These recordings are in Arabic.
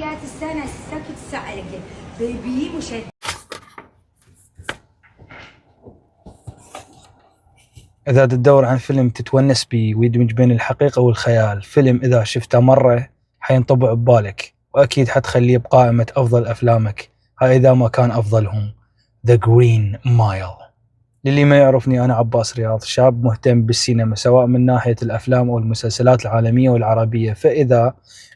لا تستانس ساكت الساعة بيبي مشاهد. إذا تدور عن فيلم تتونس بيه ويدمج بين الحقيقة والخيال، فيلم إذا شفته مرة حينطبع ببالك وأكيد حتخليه بقائمة أفضل أفلامك، هاي إذا ما كان أفضلهم. The Green Mile. للي ما يعرفني، أنا عباس رياض، شاب مهتم بالسينما سواء من ناحية الأفلام أو المسلسلات العالمية والعربية. فإذا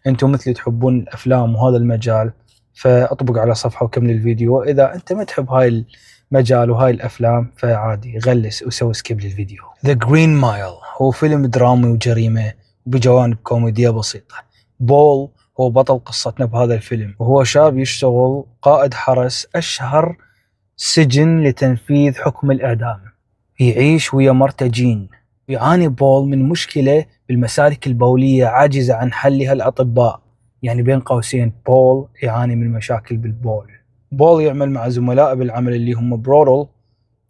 أنتم مثلي تحبون الأفلام وهذا المجال فأطبق على صفحة وكمل الفيديو، وإذا أنت ما تحب هاي المجال وهاي الأفلام فعادي غلس وسوي سكيب للفيديو. The Green Mile هو فيلم درامي وجريمة وبجوانب كوميدية بسيطة. بول هو بطل قصتنا بهذا الفيلم، وهو شاب يشتغل قائد حرس أشهر سجن لتنفيذ حكم الإعدام. يعيش ويا مرته جين. يعاني بول من مشكلة بالمسالك البولية عاجزة عن حلها الأطباء، يعني بين قوسين بول يعاني من مشاكل بالبول. بول يعمل مع زملائه بالعمل اللي هم برودل،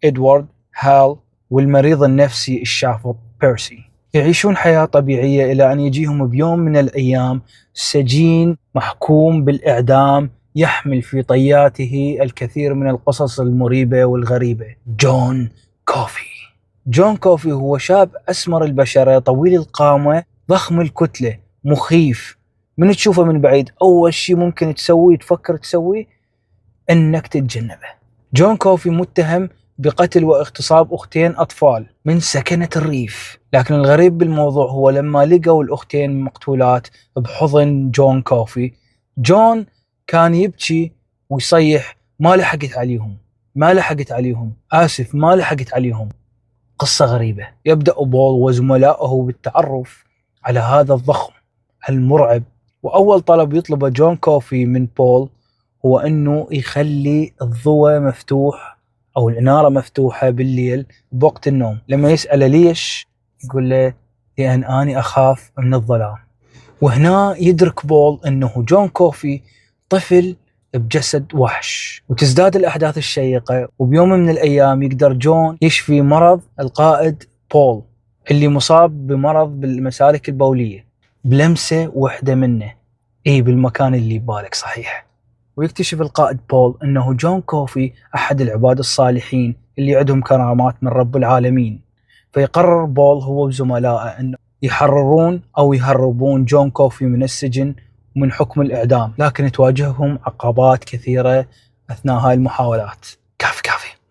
إدوارد، هال، والمريض النفسي الشافط بيرسي. يعيشون حياة طبيعية إلى أن يجيهم بيوم من الأيام سجين محكوم بالإعدام يحمل في طياته الكثير من القصص المريبة والغريبة. جون كوفي. جون كوفي هو شاب أسمر البشرة، طويل القامة، ضخم الكتلة، مخيف. من تشوفه من بعيد أول شيء ممكن تفكر تسويه أنك تتجنبه. جون كوفي متهم بقتل واغتصاب أختين أطفال من سكنة الريف، لكن الغريب بالموضوع هو لما لقوا الأختين مقتولات بحضن جون كوفي، جون كان يبكي ويصيح ما لحقت عليهم. قصة غريبة. يبدأ بول وزملائه بالتعرف على هذا الضخم المرعب، وأول طلب يطلبه جون كوفي من بول هو أنه يخلي الضوء مفتوح أو الإنارة مفتوحة بالليل بوقت النوم. لما يسأله ليش يقول له لأن أنا أخاف من الظلام. وهنا يدرك بول أنه جون كوفي طفل بجسد وحش، وتزداد الأحداث الشيقة. وبيوم من الأيام يقدر جون يشفي مرض القائد بول اللي مصاب بمرض بالمسالك البولية بلمسة واحدة منه، بالمكان اللي بالك صحيح. ويكتشف القائد بول أنه جون كوفي أحد العباد الصالحين اللي عندهم كرامات من رب العالمين. فيقرر بول هو وزملائه أنه يحررون أو يهربون جون كوفي من السجن ومن حكم الإعدام، لكن تواجههم عقبات كثيرة أثناء هاي المحاولات. كافي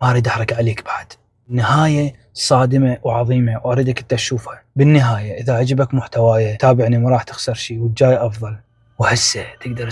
ما أريد أحرق عليك بعد. نهاية صادمة وعظيمة وأريدك تشوفها. بالنهاية إذا عجبك محتواي تابعني، ما راح تخسر شيء والجاي أفضل. وهسه تقدر